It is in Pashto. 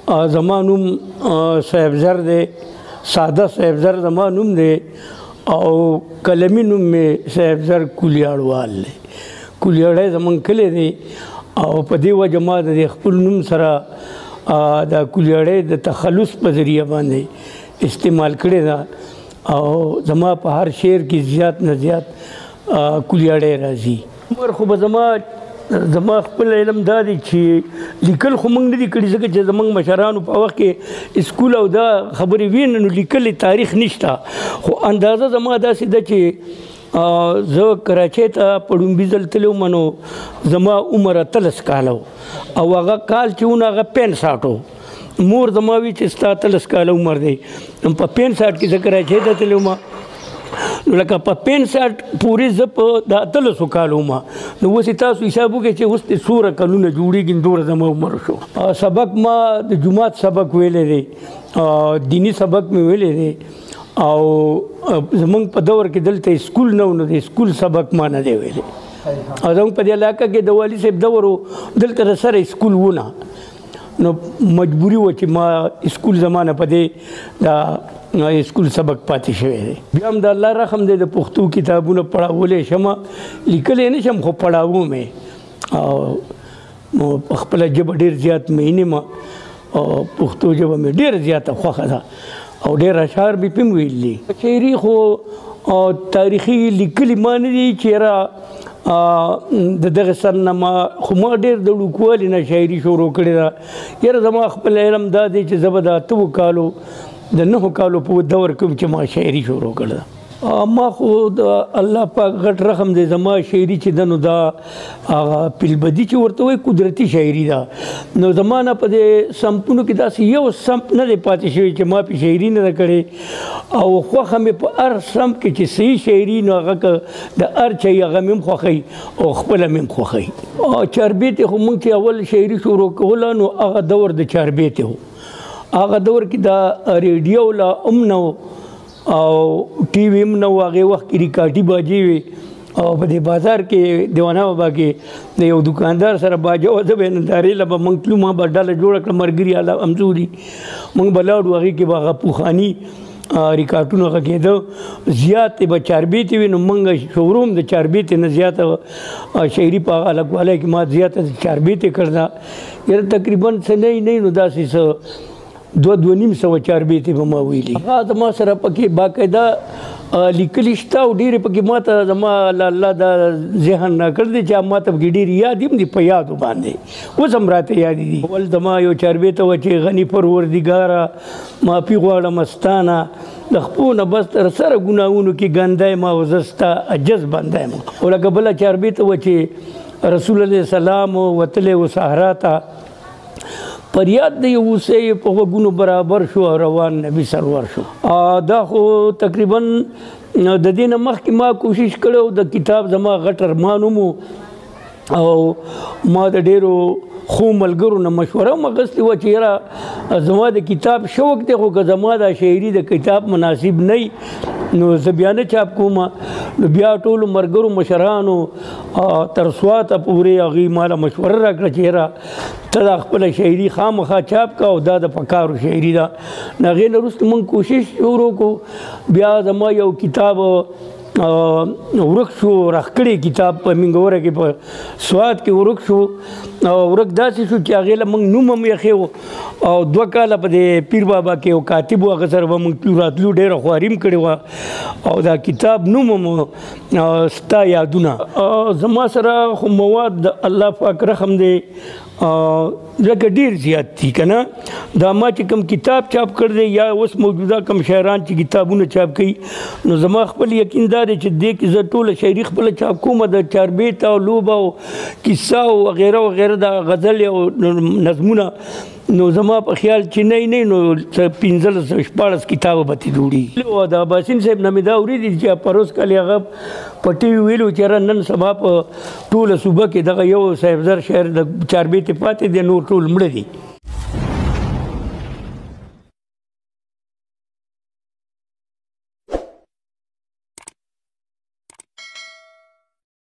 زما نوم صاحبزر دی، ساده صاحبزر زما نوم دی او قلمي نوم مې صاحبزر کولیاړوال دی. کولیاړی زموږ کلی دی او په دې وجه ما د خپل نوم سره د کولیاړی د تخلص په ذریعه باندې استعمال کړی ده او زما په هر شعر کې زیات نه زیات کولیاړی راځي. عمر خو به زما خپل علم دا دی چې لیکل خو موږ نه دي کړي ځکه چې زموږ مشرانو په وخت کې اسکول او دا خبرې وي نو لیکلې تاریخ نشته، خو اندازه زما داسې ده چې زه کراچۍ ته په ړومبي ځل تللی وم نو زما عمر 13 کاله او هغه کال چې ونه هغه 65 مور زما وي چې ستا 13 کاله عمر دی. په 65 کې زه کراچۍ ته تللی وم نو لکه په 65 پورې زه په د 13 کالو وم نو اوس یې تاسو حساب وکړئ چې اوس د څومره کلونه جوړېږي دومره زما عمر شو. سبق ما د جومات سبق ویلی دی، دیني سبق مې ویلی دی او زموږ په دور کې دلته اسکول نه و نو د اسکول سبق ما نه دی ویلی او زموږ په دې علاقه کې د والي صاحب دور و دلته رسره اسکول ونه نو مجبوري وه چې ما اسکول زمانه په دې د اسکول سبق پاتې شوی دی. بیا هم د الله رحم دی د پښتو کتابونه پړاولی شمه، لیکلی نه شم خو پړاوو مې او په خپله ژبه ډېر زیات مینې م او پښتو ژبه مې ډېره زیاته خوښه ده او ډېر اشعار مې پې م ویلي. شاعري خو تاریخي لیکلي ما نه دي چې یاره د دغه سر نه ما خو ما ډېر د وړوکوالي نه شاعري شروع کړې ده. یاره زما خپل علم دا دی چې زه به د 8 کالو د 9 کالو په دور کې چې ما شاعري شروع کړه. ما خو د الله پاک غټ رحم دی، زما شاعري چې ده نو دا هغه پیلبدي چې ورته وایي قدرتي شاعري ده نو زما نه په دې سمپونو کې داسې یو سمپ نه دی پاتې شوی چې ما پې شاعري نه ده کړې او خوښه مې په هر سمپ کې چې صحیح شاعري نو هغه که د هر چا هغه مې هم خوښوي او خپله مې هم خوښوي. چاربیتې خو موږ چې اول شاعري شروع کوله نو هغه دور د چاربیتې و، هغه دور کې د ریډیو لا هم نه او ټي وي هم نه و، هغې وخت کې ریکارډي باجې وې او په دې بازار کې دیوانه بابا کې د یو دکاندار سره باجه وه، زه به نندارې له به موږ تلو، ما به ډله جوړه کړه ملګري همزوري موږ به لاړو هغې کې به هغه پوخاني ریکارډونه هغه کېده زیاتې به چاربیتې وي نو موږ شروع هم د چاربیتې نه زیاته شاعري په هغه هلکوالی کې ما زیاته چاربیتې کړده. یاره تقریبا څه نه نو داسې څه 2-2.5 چاربیتې به ما ویلي. هغه زما سره پکې باقاعده لیکلي شته او ډېرې پکې ما ته زما الله دا ذهن راکړ دی چې ما ته پکې ډېرې یاد هم دي په یادو باندې اوس هم راته یادې دي. اول زما یو چاربیته وه چې غني پروردګاره معافي غواړم ستانه د خپو نه بس تر سره ګناهونو کې ګنده یم او زه ستا عجز بنده یم. او لکه بله چاربیته وه چې رسول علیه السلام وتلی و صحرا ته فریاد د یو اوسۍ په غوږونو برابر شو او روان نبي سرور شو. دا خو تقریبا د دې نه مخکې ما کوشش کړی د کتاب زما غټ ارمان هم او ما د ډېرو خو ملګرو نه مشوره هم اخیستې وه چې یاره زما د کتاب شوق دی خو که زما دا شاعري د کتاب مناسب نه نو زه بیا نه چاپ کوم. نو بیا ټولو ملګرو مشرانو تر سواته پورې هغوی ماله مشوره راکړه چې یاره ته دا خپله شاعري خامخا چاپ که او دا د پکارو شاعري ده. نو هغې نه وروسته موږ کوشش شروع کړو. بیا زما یو کتاب ورک شو، راښکړی کتاب په منګوره کې په سوات کې ورک شو او ورک داسې شو چې هغې له موږ نوم هم یې ښې او 2 کاله په دې پیر بابا کې یو کاتب و هغه سره به موږ تلو راتلو ډېره خواري هم کړې وه او دا کتاب نوم هم ستا یادونه. زما سره خو مواد د الله پاک رحم دی لکه ډېر زیات دي که نه. دا ما چې کوم کتاب چاپ کړی دی یا اوس موجوده کوم شاعران چې کتابونه چاپ کوي نو زما خپل یقین دا دی چې دې کې زه ټوله شاعري خپله چاپ کوم د چاربیت او لوبه او کیسه او وغیره وغیره د غزل او نظمونه نو زما په خیال چې نه نو 15-14 کتابه به ترې جوړېږي. د اباسین صاحب نه مې دا اورېدي چې پروس کال هغه په ټي وي ویلو چې یاره نن سبا په ټوله صوبه کې دغه یو صاحبزر شاعر د چاربیتې پاتې دی، نور ټول مړه دي.